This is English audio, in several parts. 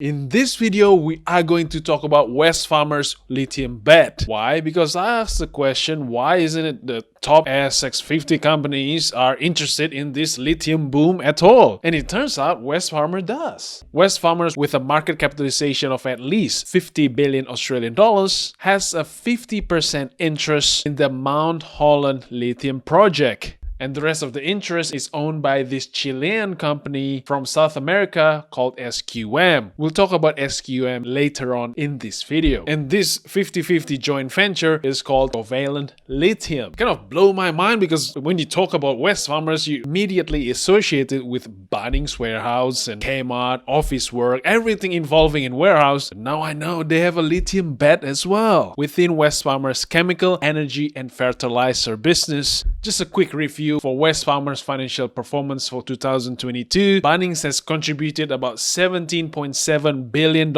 In this video, we are going to talk about Wesfarmers lithium bet. Why? Because I asked the question, why isn't it the top ASX 50 companies are interested in this lithium boom at all? And it turns out Wesfarmers does. Wesfarmers, with a market capitalization of at least 50 billion Australian dollars, has a 50% interest in the Mount Holland lithium project. And the rest of the interest is owned by this Chilean company from South America called SQM. We'll talk about SQM later on in this video. And this 50-50 joint venture is called Covalent Lithium. Kind of blow my mind because when you talk about Wesfarmers, you immediately associate it with Bunnings Warehouse and Kmart, office work, everything involving in warehouse. Now I know they have a lithium bet as well within Wesfarmers chemical, energy and fertilizer business. Just a quick review for Wesfarmers' financial performance for 2022. Bunnings has contributed about $17.7 billion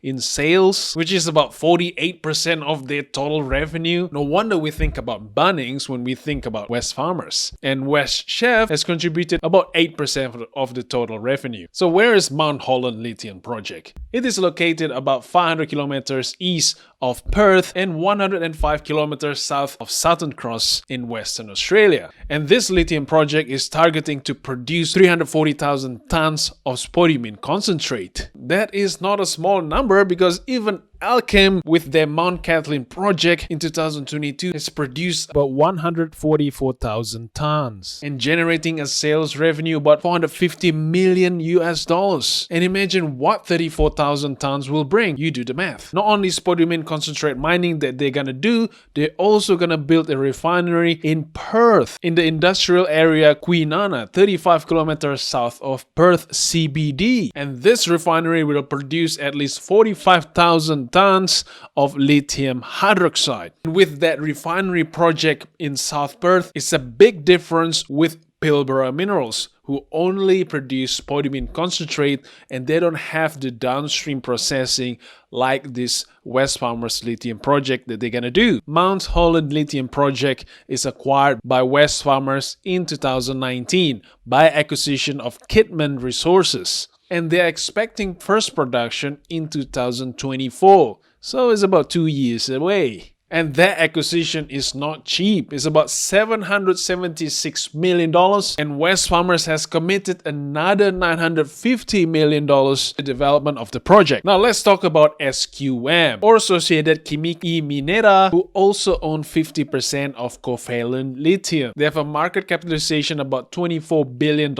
in sales, which is about 48% of their total revenue. No wonder we think about Bunnings when we think about Wesfarmers. And West Chef has contributed about 8% of the total revenue. So where is Mount Holland Lithium Project? It is located about 500 kilometers east of Perth and 105 kilometers south of Southern Cross in Western Australia. And this lithium project is targeting to produce 340,000 tons of spodumene concentrate. That is not a small number because even Allkem, with their Mount Catherine project in 2022, has produced about 144,000 tons and generating a sales revenue about 450 million US dollars. And imagine what 34,000 tons will bring. You do the math. Not only spodumene concentrate mining that they're gonna do, they're also gonna build a refinery in Perth, in the industrial area Kwinana, 35 kilometers south of Perth CBD. And this refinery will produce at least 45,000 tons of lithium hydroxide. With that refinery project in South Perth, it's a big difference with Pilbara Minerals, who only produce spodumene concentrate and they don't have the downstream processing like this Wesfarmers lithium project that they're gonna do. Mount Holland lithium project is acquired by Wesfarmers in 2019 by acquisition of Kidman Resources. And they're expecting first production in 2024. So it's about 2 years away. And that acquisition is not cheap. It's about $776 million. And Wesfarmers has committed another $950 million to the development of the project. Now let's talk about SQM, or Sociedad Química y Minera, who also own 50% of Covalent Lithium. They have a market capitalization about $24 billion.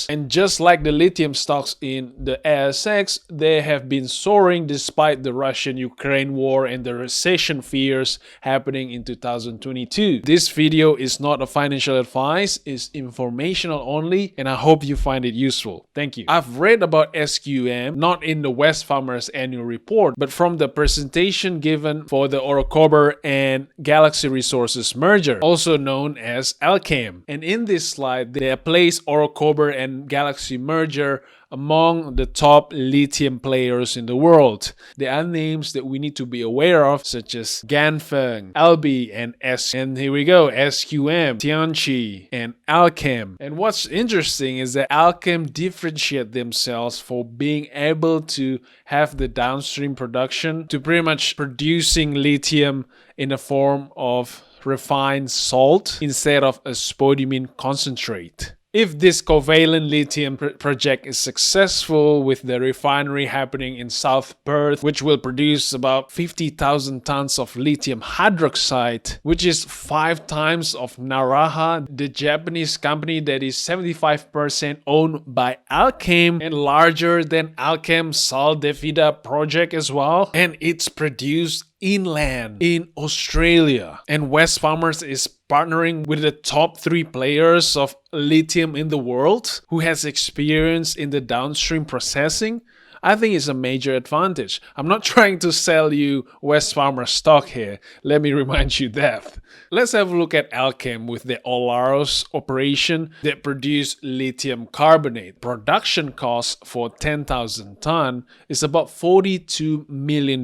And just like the lithium stocks in the ASX, they have been soaring despite the Russian-Ukraine war and the recession fears happening in 2022. This video is not a financial advice, it's informational only, and I hope you find it useful. Thank you. I've read about SQM, not in the Wesfarmers annual report, but from the presentation given for the Orocobre and Galaxy Resources merger, also known as Allkem. And in this slide, they place Orocobre and Galaxy merger among the top lithium players in the world. There are names that we need to be aware of, such as Ganfeng, Albi, and and here we go, SQM, Tianqi, and Allkem. And what's interesting is that Allkem differentiate themselves for being able to have the downstream production to pretty much producing lithium in the form of refined salt instead of a spodumene concentrate. If this Covalent Lithium project is successful with the refinery happening in South Perth, which will produce about 50,000 tons of lithium hydroxide, which is 5 times of Naraha, the Japanese company that is 75% owned by Allkem and larger than Allkem's Sal de Vida project as well, and it's produced inland in Australia. And Wesfarmers is partnering with the top 3 players of lithium in the world who has experience in the downstream processing. I think it's a major advantage. I'm not trying to sell you Wesfarmers stock here. Let me remind you that. Let's have a look at Allkem with the Olaroz operation that produce lithium carbonate. Production cost for 10,000 ton is about $42 million.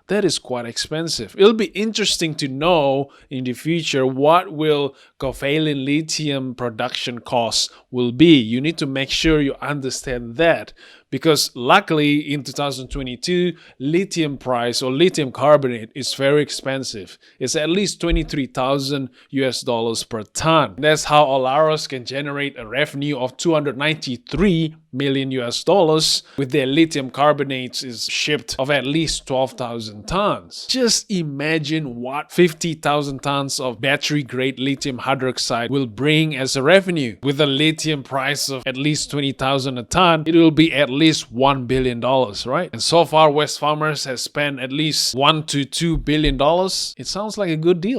That is quite expensive. It'll be interesting to know in the future what will Covalent lithium production costs will be. You need to make sure you understand that because luckily in 2022, lithium price or lithium carbonate is very expensive. It's at least 23,000 US dollars per ton. That's how Olaroz can generate a revenue of 293 million US dollars with their lithium carbonates is shipped of at least 12,000 tons. Just imagine what 50,000 tons of battery grade lithium hydroxide will bring as a revenue. With a lithium price of at least 20,000 a ton, it will be at least $1 billion, right? And so far Wesfarmers has spent at least $1 to $2 billion. It sounds like a good deal.